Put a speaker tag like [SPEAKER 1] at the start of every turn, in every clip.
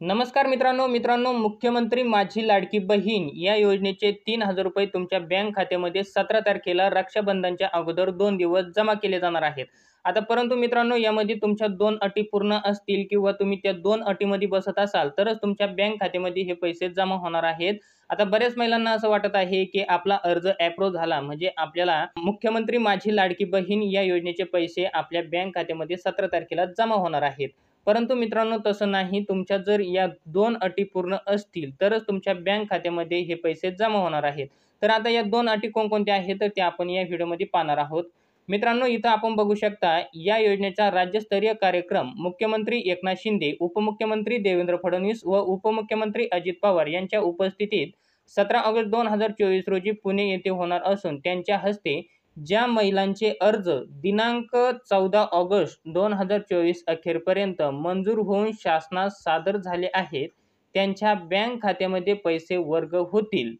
[SPEAKER 1] नमस्कार मित्रांनो, मुख्यमंत्री माझी लाडकी बहीण या योजनेचे 3,000 रुपये तुमच्या बँक खात्यामध्ये 17 तारखेला रक्षाबंधनच्या अगोदर 2 दिवस जमा केले जाणार आहेत. आता परंतु मित्रांनो, यामध्ये तुमच्या 2 अटी पूर्ण असतील किंवा तुम्ही त्या 2 अटीमध्ये बसत असाल तरच तुमच्या बँक खात्यामध्ये हे पैसे जमा होणार आहेत. आता बऱ्याच महिलांना असं वाटत आहे की आपला अर्ज अप्रूव्ह झाला म्हणजे आपल्याला मुख्यमंत्री माझी लाडकी बहीण या योजनेचे पैसे आपल्या बँक खात्यामध्ये 17 तारखेला जमा होणार आहेत. परंतु मित्रांनो, तसं नाही. तुमच्या जर या 2 अटी पूर्ण असतील तरच तुमच्या बँक खात्यामध्ये हे पैसे जमा होणार आहेत. तर आता या 2 अटी कोणकोणत्या आहेत तर त्या आपण या व्हिडिओमध्ये पाहणार आहोत. मित्रांनो, इथं आपण बघू शकता या योजनेचा राज्यस्तरीय कार्यक्रम मुख्यमंत्री एकनाथ शिंदे, उपमुख्यमंत्री देवेंद्र फडणवीस व उपमुख्यमंत्री अजित पवार यांच्या उपस्थितीत 17 ऑगस्ट 2024 रोजी पुणे येथे होणार असून त्यांच्या हस्ते ज्या महिलांचे अर्ज दिनांक 14 ऑगस्ट 2024 अखेरपर्यंत मंजूर होऊन शासनास सादर झाले आहेत त्यांच्या बँक खात्यामध्ये पैसे वर्ग होतील.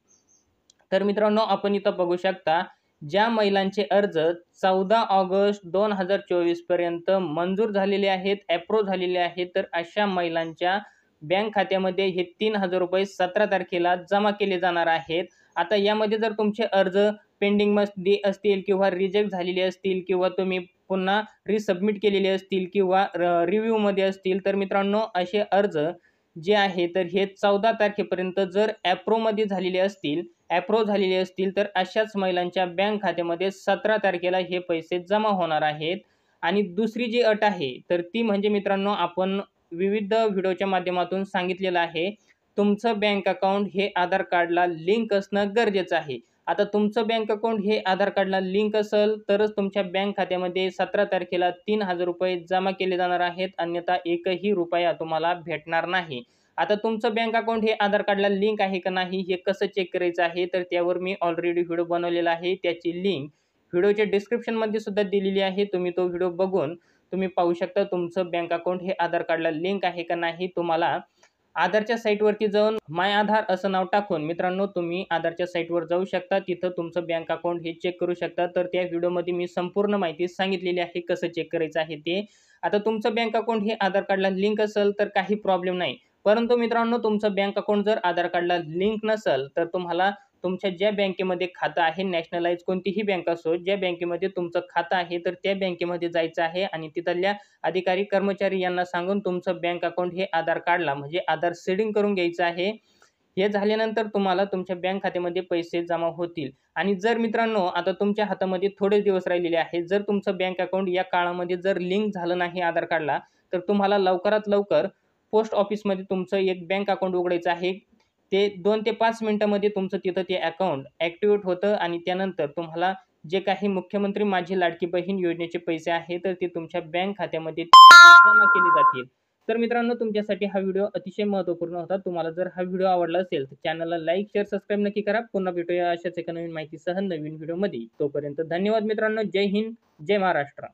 [SPEAKER 1] तर मित्रांनो, आपण इथं बघू शकता ज्या महिलांचे अर्ज 14 ऑगस्ट 2024 पर्यंत मंजूर झालेले आहेत, अप्रूव्ह झालेले आहेत, तर अशा महिलांच्या बँक खात्यामध्ये हे 3,000 रुपये 17 तारखेला जमा केले जाणार आहेत. आता यामध्ये जर तुमचे अर्ज पेंडिंगमध्ये असतील किंवा रिजेक्ट झालेले असतील किंवा तुम्ही पुन्हा रिसबमिट केलेले असतील किंवा रिव्ह्यूमध्ये असतील तर मित्रांनो, असे अर्ज जे आहे तर हे 14 तारखेपर्यंत जर अप्रूव्ह झालेले असतील तर अशाच महिलांच्या बँक खात्यामध्ये 17 तारखेला हे पैसे जमा होणार आहेत. आणि दुसरी जी अट आहे तर ती म्हणजे मित्रांनो, आपण विविध व्हिडिओच्या माध्यमातून सांगितलेलं आहे, तुमचं बँक अकाउंट हे आधार कार्डला लिंक असणं गरजेचं आहे. आता तुमचं बँक अकाउंट हे आधार कार्डला लिंक असेल तरच तुमच्या बँक खात्यामध्ये 17 तारखेला 3,000 रुपये जमा केले जाणार आहेत, अन्यथा एकही रुपया तुम्हाला भेटणार नाही. आता तुमचं बँक अकाउंट हे आधार कार्डला लिंक आहे का नाही हे कसं चेक करायचं आहे तर त्यावर मी ऑलरेडी व्हिडिओ बनवलेला आहे. त्याची लिंक व्हिडिओच्या डिस्क्रिप्शनमध्ये सुद्धा दिलेली आहे. तुम्ही तो व्हिडिओ बघून तुम्ही पाहू शकता तुमचं बँक अकाउंट हे आधार कार्डला लिंक आहे का नाही. तुम्हाला आधारच्या साईटवरती जाऊन माय आधार असं नाव टाकून मित्रांनो तुम्ही आधारच्या साईटवर जाऊ शकता. तिथं तुमचं बँक अकाउंट हे चेक करू शकता. तर त्या व्हिडिओमध्ये मी संपूर्ण माहिती सांगितलेली आहे कसं चेक करायचं आहे ते. आता तुमचं बँक अकाउंट हे आधार कार्डला लिंक असेल तर काही प्रॉब्लेम नाही. परंतु मित्रांनो, तुमचं बँक अकाउंट जर आधार कार्डला लिंक नसेल तर तुम्हाला तुमच्या ज्या बँकेमध्ये खातं आहे, नॅशनलाइज कोणतीही बँक असो, ज्या बँकेमध्ये तुमचं खातं आहे तर त्या बँकेमध्ये जायचं आहे आणि तिथल्या अधिकारी कर्मचारी यांना सांगून तुमचं बँक अकाउंट हे आधार कार्डला म्हणजे आधार सीडिंग करून घ्यायचं आहे. हे झाल्यानंतर तुम्हाला तुमच्या बँक खात्यामध्ये पैसे जमा होतील. आणि जर मित्रांनो, आता तुमच्या हातामध्ये थोडेच दिवस राहिलेले आहेत, जर तुमचं बँक अकाउंट या काळामध्ये जर लिंक झालं नाही आधार कार्डला तर तुम्हाला लवकरात लवकर पोस्ट ऑफिसमध्ये तुमचं एक बँक अकाउंट उघडायचं आहे. ते 2 ते 5 मिनिटांमध्ये तुमचं तिथं ते अकाउंट ॲक्टिव्हेट होतं आणि त्यानंतर तुम्हाला जे काही मुख्यमंत्री माझी लाडकी बहीण योजनेचे पैसे आहेत तर ते तुमच्या बँक खात्यामध्ये जमा केले जातील. तर मित्रांनो, तुमच्यासाठी हा व्हिडिओ अतिशय महत्त्वपूर्ण होता. तुम्हाला जर हा व्हिडिओ आवडला असेल तर चॅनलला लाईक, शेअर, सबस्क्राईब नक्की करा. पुन्हा भेटूया अशाच एका नवीन माहितीसह नवीन व्हिडिओमध्ये. तोपर्यंत धन्यवाद मित्रांनो. जय हिंद, जय महाराष्ट्र.